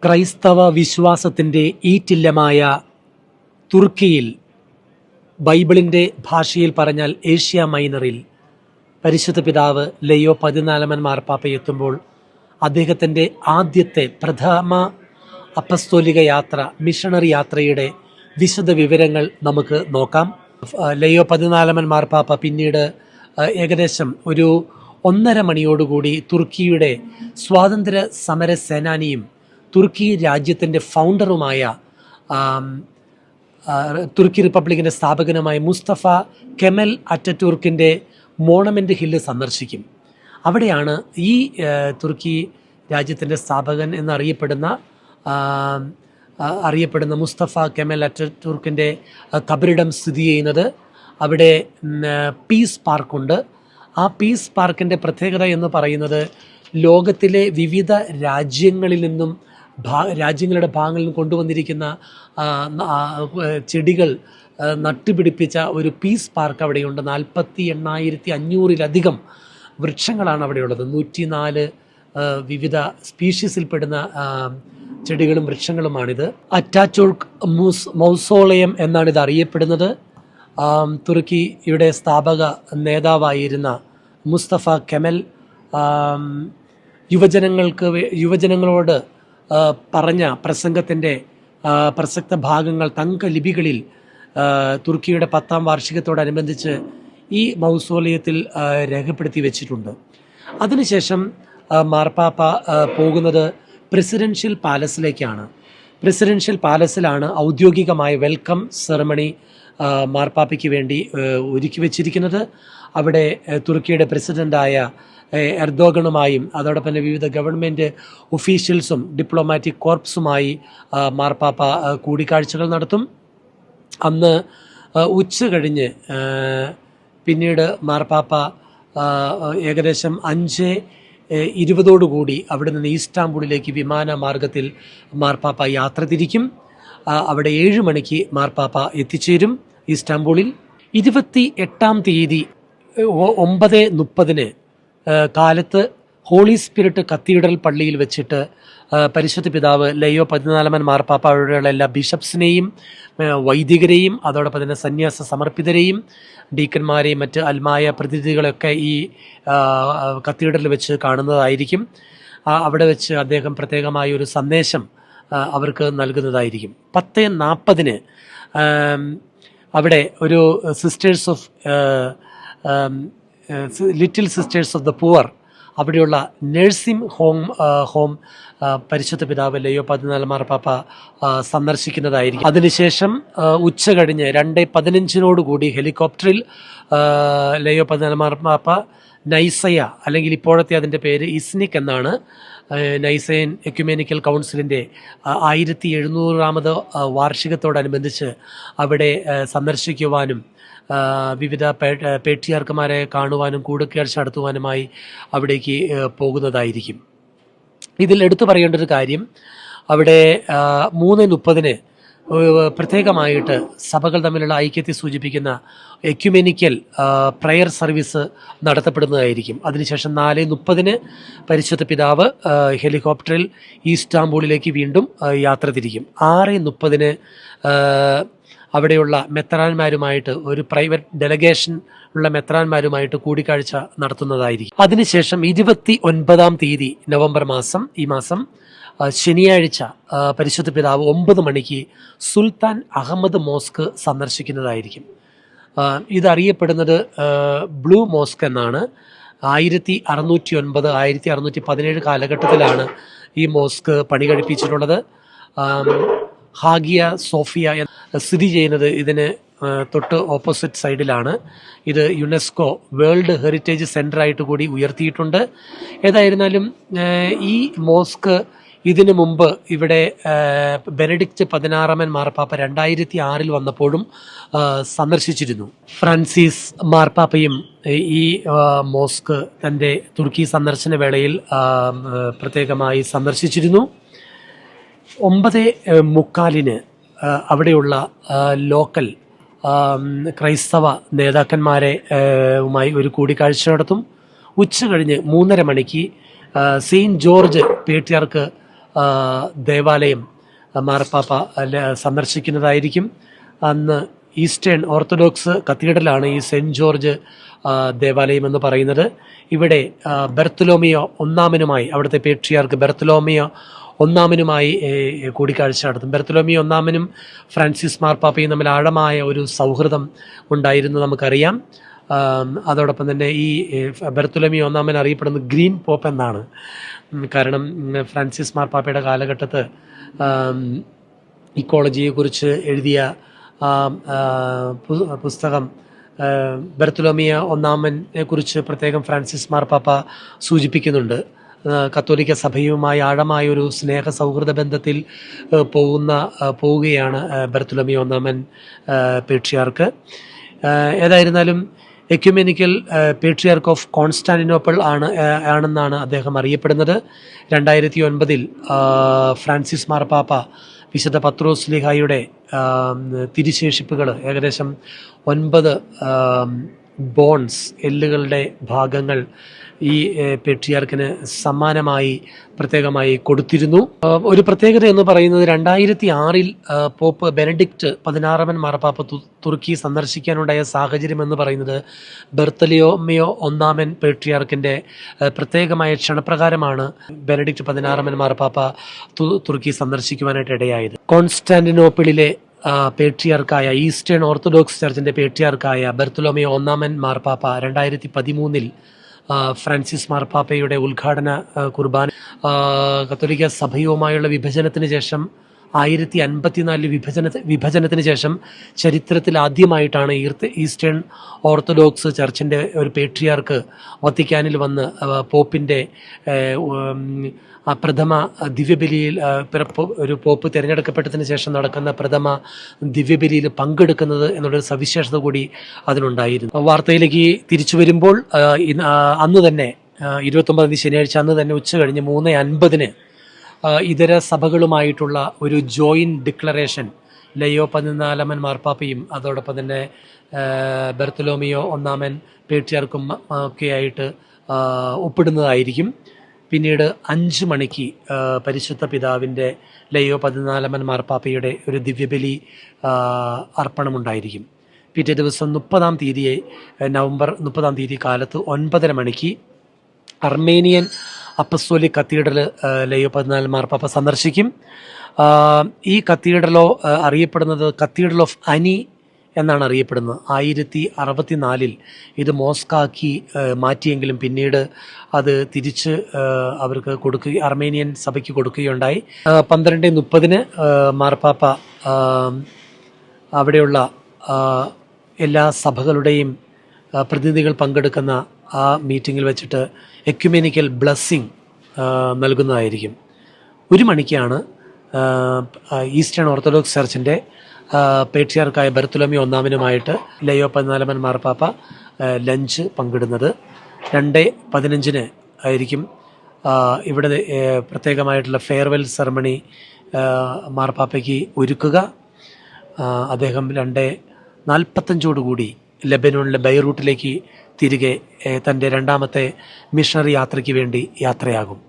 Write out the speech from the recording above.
ക്രൈസ്തവ വിശ്വാസത്തിൻ്റെ ഈറ്റില്ലമായ തുർക്കിയിൽ ബൈബിളിൻ്റെ ഭാഷയിൽ പറഞ്ഞാൽ ഏഷ്യ മൈനറിൽ പരിശുദ്ധ പിതാവ് ലയോ 14 മാർപ്പാപ്പ എത്തുമ്പോൾ അദ്ദേഹത്തിൻ്റെ ആദ്യത്തെ പ്രഥമ അപ്പസ്തോലിക യാത്ര, മിഷണറി യാത്രയുടെ വിശദ വിവരങ്ങൾ നമുക്ക് നോക്കാം. ലയോ 14 മാർപ്പാപ്പ പിന്നീട് ഏകദേശം ഒരു 1:30 മണിയോടുകൂടി തുർക്കിയുടെ സ്വാതന്ത്ര്യ സമര സേനാനിയും തുർക്കി രാജ്യത്തിൻ്റെ ഫൗണ്ടറുമായ തുർക്കി റിപ്പബ്ലിക്കിൻ്റെ സ്ഥാപകനുമായ മുസ്തഫ കെമൽ അറ്ററ്റുർക്കിൻ്റെ മോണമെൻ്റ് ഹില്ല് സന്ദർശിക്കും. അവിടെയാണ് ഈ തുർക്കി രാജ്യത്തിൻ്റെ സ്ഥാപകൻ എന്നറിയപ്പെടുന്ന മുസ്തഫ കെമൽ അറ്ററ്റുർക്കിൻ്റെ ഖബറിടം സ്ഥിതി ചെയ്യുന്നത്. അവിടെ പീസ് പാർക്കുണ്ട്. ആ പീസ് പാർക്കിൻ്റെ പ്രത്യേകത എന്ന് പറയുന്നത് ലോകത്തിലെ വിവിധ രാജ്യങ്ങളുടെ ഭാഗങ്ങളിൽ നിന്ന് കൊണ്ടുവന്നിരിക്കുന്ന ചെടികൾ നട്ടുപിടിപ്പിച്ച ഒരു പീസ് പാർക്ക് അവിടെയുണ്ട്. 48,500-ലധികം വൃക്ഷങ്ങളാണ് അവിടെയുള്ളത്. 104 വിവിധ സ്പീഷീസിൽപ്പെടുന്ന ചെടികളും വൃക്ഷങ്ങളുമാണിത്. അറ്റാച്ചുർക്ക് മൗസോളയം എന്നാണ് ഇത് അറിയപ്പെടുന്നത്. തുർക്കിയുടെ സ്ഥാപക നേതാവായിരുന്ന മുസ്തഫ കെമൽ യുവജനങ്ങളോട് പറഞ്ഞ പ്രസംഗത്തിൻ്റെ പ്രസക്ത ഭാഗങ്ങൾ തങ്കലിപികളിൽ തുർക്കിയുടെ 10ാം വാർഷികത്തോടനുബന്ധിച്ച് ഈ മൗസോളിയത്തിൽ രേഖപ്പെടുത്തി വെച്ചിട്ടുണ്ട്. അതിനുശേഷം മാർപ്പാപ്പ പോകുന്നത് പ്രസിഡൻഷ്യൽ പാലസിലേക്കാണ്. പ്രസിഡൻഷ്യൽ പാലസിലാണ് ഔദ്യോഗികമായ വെൽക്കം സെറമണി മാർപ്പാപ്പയ്ക്ക് വേണ്ടി ഒരുക്കി വച്ചിരിക്കുന്നത്. അവിടെ തുർക്കിയുടെ പ്രസിഡൻ്റായ എർദോഗണുമായും അതോടൊപ്പം തന്നെ വിവിധ ഗവൺമെൻറ് ഒഫീഷ്യൽസും ഡിപ്ലോമാറ്റിക് കോർപ്സുമായി മാർപ്പാപ്പ കൂടിക്കാഴ്ചകൾ നടത്തും. അന്ന് ഉച്ച കഴിഞ്ഞ് പിന്നീട് മാർപ്പാപ്പ ഏകദേശം 5:20 അവിടെ നിന്ന് ഈസ്റ്റാംബൂളിലേക്ക് വിമാന മാർഗത്തിൽ മാർപ്പാപ്പ യാത്ര തിരിക്കും. അവിടെ 7 മണിക്ക് മാർപ്പാപ്പ എത്തിച്ചേരും ഈസ്റ്റാംബൂളിൽ. 28-ാം തീയതി 9:30 കാലത്ത് ഹോളി സ്പിരിറ്റ് കത്തീഡ്രൽ പള്ളിയിൽ വെച്ചിട്ട് പരിശുദ്ധ പിതാവ് ലയോ 14 മാർപ്പാപ്പ അവിടെയുള്ള എല്ലാ ബിഷപ്സിനെയും വൈദികരെയും അതോടൊപ്പം തന്നെ സന്യാസ സമർപ്പിതരെയും ഡീക്കന്മാരെയും മറ്റ് അൽമായ പ്രതിനിധികളെയൊക്കെ ഈ കത്തീഡ്രലിൽ വെച്ച് കാണുന്നതായിരിക്കും. അവിടെ വെച്ച് അദ്ദേഹം പ്രത്യേകമായ ഒരു സന്ദേശം അവർക്ക് നൽകുന്നതായിരിക്കും. 10:40 അവിടെ ഒരു sisters of little sisters of the poor, അവിടെയുള്ള നഴ്സിംഗ് ഹോം പരിശുദ്ധ പിതാവ് ലയോ 14 മാർപ്പാപ്പ സന്ദർശിക്കുന്നതായിരിക്കും. അതിനുശേഷം ഉച്ച കഴിഞ്ഞ് 2:15 ഹെലികോപ്റ്ററിൽ ലയോ 14 മാർപ്പാപ്പ നൈസയ, അല്ലെങ്കിൽ ഇപ്പോഴത്തെ അതിൻ്റെ പേര് ഇസ്നിക് എന്നാണ്, നൈസയൻ എക്യുമേനിക്കൽ കൗൺസിലിൻ്റെ 1700ാമത് വാർഷികത്തോടനുബന്ധിച്ച് അവിടെ സന്ദർശിക്കുവാനും വിവിധ പേട്രിയാർക്കുമാരെ കാണുവാനും കൂടിക്കാഴ്ച നടത്തുവാനുമായി അവിടേക്ക് പോകുന്നതായിരിക്കും. ഇതിൽ എടുത്തു പറയേണ്ട ഒരു കാര്യം, അവിടെ 3:30 പ്രത്യേകമായിട്ട് സഭകൾ തമ്മിലുള്ള ഐക്യത്തെ സൂചിപ്പിക്കുന്ന എക്യുമെനിക്കൽ പ്രയർ സർവീസ് നടത്തപ്പെടുന്നതായിരിക്കും. അതിനുശേഷം 4:30 പരിശുദ്ധ പിതാവ് ഹെലികോപ്റ്ററിൽ ഈസ്റ്റാംബൂളിലേക്ക് വീണ്ടും യാത്ര തിരിക്കും. 6:30 അവിടെയുള്ള മെത്രാന്മാരുമായിട്ട്, ഒരു പ്രൈവറ്റ് ഡെലഗേഷൻ ഉള്ള മെത്രാന്മാരുമായിട്ട് കൂടിക്കാഴ്ച നടത്തുന്നതായിരിക്കും. അതിനുശേഷം 29-ാം തീയതി നവംബർ മാസം, ഈ മാസം ശനിയാഴ്ച പരിശുദ്ധ പിതാവ് 9 മണിക്ക് സുൽത്താൻ അഹമ്മദ് മോസ്ക് സന്ദർശിക്കുന്നതായിരിക്കും. ഇതറിയപ്പെടുന്നത് ബ്ലൂ മോസ്ക് എന്നാണ്. 1609 1617 കാലഘട്ടത്തിലാണ് ഈ മോസ്ക് പണി കഴിപ്പിച്ചിട്ടുള്ളത്. ഹാഗിയ സോഫിയ സ്ഥിതി ചെയ്യുന്നത് ഇതിന് തൊട്ട് ഓപ്പോസിറ്റ് സൈഡിലാണ്. ഇത് യുനെസ്കോ വേൾഡ് ഹെറിറ്റേജ് സെൻ്ററായിട്ട് കൂടി ഉയർത്തിയിട്ടുണ്ട്. ഏതായിരുന്നാലും ഈ മോസ്ക് ഇതിനു മുമ്പ് ഇവിടെ ബെനഡിക്റ്റ് 16 മാർപ്പാപ്പ 2006 വന്നപ്പോഴും സന്ദർശിച്ചിരുന്നു. ഫ്രാൻസിസ് മാർപ്പാപ്പയും ഈ മോസ്ക് തൻ്റെ തുർക്കി സന്ദർശന വേളയിൽ പ്രത്യേകമായി സന്ദർശിച്ചിരുന്നു. 9:45 അവിടെയുള്ള ലോക്കൽ ക്രൈസ്തവ നേതാക്കന്മാരുമായി ഒരു കൂടിക്കാഴ്ച നടത്തും. ഉച്ച കഴിഞ്ഞ് 3:30 മണിക്ക് സെയിൻറ്റ് ജോർജ് പേട്രിയാർക്ക് ദേവാലയം മാർപ്പാപ്പ സന്ദർശിക്കുന്നതായിരിക്കും. അന്ന് ഈസ്റ്റേൺ ഓർത്തഡോക്സ് കത്തീഡ്രലാണ് ഈ സെൻറ്റ് ജോർജ് ദേവാലയം എന്ന് പറയുന്നത്. ഇവിടെ ബെർത്തലോമിയോ ഒന്നാമനുമായി, അവിടുത്തെ പേട്രിയാർക്ക് ബെർത്തലോമിയോ ഒന്നാമനുമായി കൂടിക്കാഴ്ച നടത്തും. ബെർത്തലോമിയോ ഒന്നാമനും ഫ്രാൻസിസ് മാർപ്പാപ്പയും തമ്മിൽ ആഴമായ ഒരു സൗഹൃദം ഉണ്ടായിരുന്നു നമുക്കറിയാം. അതോടൊപ്പം തന്നെ ഈ ബെർത്തലോമിയോ ഒന്നാമൻ അറിയപ്പെടുന്നത് ഗ്രീൻ പോപ്പ് എന്നാണ്. കാരണം ഫ്രാൻസിസ് മാർപ്പാപ്പയുടെ കാലഘട്ടത്ത് ഇക്കോളജിയെക്കുറിച്ച് എഴുതിയ പുസ്തകം ബെർത്തലോമിയോ ഒന്നാമനെ കുറിച്ച് പ്രത്യേകം ഫ്രാൻസിസ് മാർപ്പാപ്പ സൂചിപ്പിക്കുന്നുണ്ട്. കത്തോലിക്ക സഭയുമായി ആഴമായൊരു സ്നേഹ സൗഹൃദ ബന്ധത്തിൽ പോവുകയാണ് ബെർത്തലോമിയോ ഒന്നാമൻ പേട്രിയാർക്ക്. ഏതായിരുന്നാലും എക്യുമെനിക്കൽ പേട്രിയാർക്ക് ഓഫ് കോൺസ്റ്റാന്റിനോപ്പിൾ ആണെന്നാണ് അദ്ദേഹം അറിയപ്പെടുന്നത്. 2009 ഫ്രാൻസിസ് മാർപ്പാപ്പ വിശുദ്ധ പത്രോസ് ലീഹായുടെ തിരുശേഷിപ്പുകൾ, ഏകദേശം 9 ബോൺസ്, എല്ലുകളുടെ ഭാഗങ്ങൾ ഈ പേട്രിയാർക്കിന് സമ്മാനമായി പ്രത്യേകമായി കൊടുത്തിരുന്നു. ഒരു പ്രത്യേകത എന്ന് പറയുന്നത് 2006 പോപ്പ് ബെനഡിക്റ്റ് 16 മാർപ്പാപ്പ തുർക്കി സന്ദർശിക്കാനുണ്ടായ സാഹചര്യം എന്ന് പറയുന്നത് ബെർത്തലോമിയോ ഒന്നാമൻ പേട്രിയാർക്കിൻ്റെ പ്രത്യേകമായ ക്ഷണപ്രകാരമാണ് ബെനഡിക്റ്റ് 16 മാർപ്പാപ്പ തുർക്കി സന്ദർശിക്കുവാനായിട്ട് ഇടയായത്. കോൺസ്റ്റാന്റിനോപ്പിളിലെ പേട്രിയാർക്കായ ഈസ്റ്റേൺ ഓർത്തഡോക്സ് ചർച്ചിൻ്റെ പേട്രിയാർക്കായ ബെർത്തലോമിയോ ഒന്നാമൻ മാർപ്പാപ്പ 2013 ഫ്രാൻസിസ് മാർപ്പാപ്പയുടെ ഉദ്ഘാടന കുർബാന കത്തോലിക്ക സഭയുമായുള്ള വിഭജനത്തിന് ശേഷം 1054 വിഭജനത്തിന് ശേഷം ചരിത്രത്തിൽ ആദ്യമായിട്ടാണ് ഈസ്റ്റേൺ ഓർത്തഡോക്സ് ചർച്ചിൻ്റെ ഒരു പേട്രിയാർക്ക് വത്തിക്കാനിൽ വന്ന് പോപ്പിൻ്റെ പ്രഥമ ദിവ്യബലിയിൽ ഒരു പോപ്പ് തിരഞ്ഞെടുക്കപ്പെട്ടതിന് ശേഷം നടക്കുന്ന പ്രഥമ ദിവ്യബലിയിൽ പങ്കെടുക്കുന്നത് എന്നുള്ളൊരു സവിശേഷത കൂടി അതിനുണ്ടായിരുന്നു. വാർത്തയിലേക്ക് തിരിച്ചു വരുമ്പോൾ അന്ന് തന്നെ 29 ശനിയാഴ്ച അന്ന് തന്നെ ഉച്ചകഴിഞ്ഞ് 3:50 ഇതര സഭകളുമായിട്ടുള്ള ഒരു ജോയിൻറ്റ് ഡിക്ലറേഷൻ ലയോ 14 മാർപ്പാപ്പയും അതോടൊപ്പം തന്നെ ബെർത്തലോമിയോ ഒന്നാമൻ പേട്രിയാർക്കും ഒക്കെയായിട്ട് ഒപ്പിടുന്നതായിരിക്കും. പിന്നീട് 5 മണിക്ക് പരിശുദ്ധ പിതാവിൻ്റെ ലയോ 14 മാർപ്പാപ്പയുടെ ഒരു ദിവ്യബലി അർപ്പണമുണ്ടായിരിക്കും. പിറ്റേ ദിവസം നവംബർ 30 കാലത്ത് 9:30 മണിക്ക് അർമേനിയൻ അപ്പസ്തോലിക് കത്തീഡ്രൽ ലയോ 14 മാർപ്പാപ്പ സന്ദർശിക്കും. ഈ കത്തീഡ്രലോ അറിയപ്പെടുന്നത് കത്തീഡ്രൽ ഓഫ് അനി എന്നാണ് അറിയപ്പെടുന്നത്. 1064 ഇത് മോസ്കാക്കി മാറ്റിയെങ്കിലും പിന്നീട് അത് തിരിച്ച് അവർക്ക് അർമേനിയൻ സഭയ്ക്ക് കൊടുക്കുകയുണ്ടായി. 12:30 മാർപ്പാപ്പ അവിടെയുള്ള എല്ലാ സഭകളുടെയും പ്രതിനിധികൾ പങ്കെടുക്കുന്ന ആ മീറ്റിങ്ങിൽ വെച്ചിട്ട് എക്യുമെനിക്കൽ ബ്ലെസ്സിങ് നൽകുന്നതായിരിക്കും. 1 മണിക്കാണ് ഈസ്റ്റേൺ ഓർത്തഡോക്സ് ചർച്ചിൻ്റെ പേട്രിയാർക്കായ ബെർത്തലോമിയോ ഒന്നാമനുമായിട്ട് ലയോ 14 മാർപ്പാപ്പ ലഞ്ച് പങ്കിടുന്നത്. 2:15 ആയിരിക്കും ഇവിടെ പ്രത്യേകമായിട്ടുള്ള ഫെയർവെൽ സെറമണി മാർപ്പാപ്പയ്ക്ക് ഒരുക്കുക. അദ്ദേഹം 2:45 ലെബനോണിലെ ബെയ്റൂട്ടിലേക്ക് തിരികെ തൻ്റെ 2ാമത്തെ മിഷണറി യാത്രയ്ക്ക് വേണ്ടി യാത്രയാകും.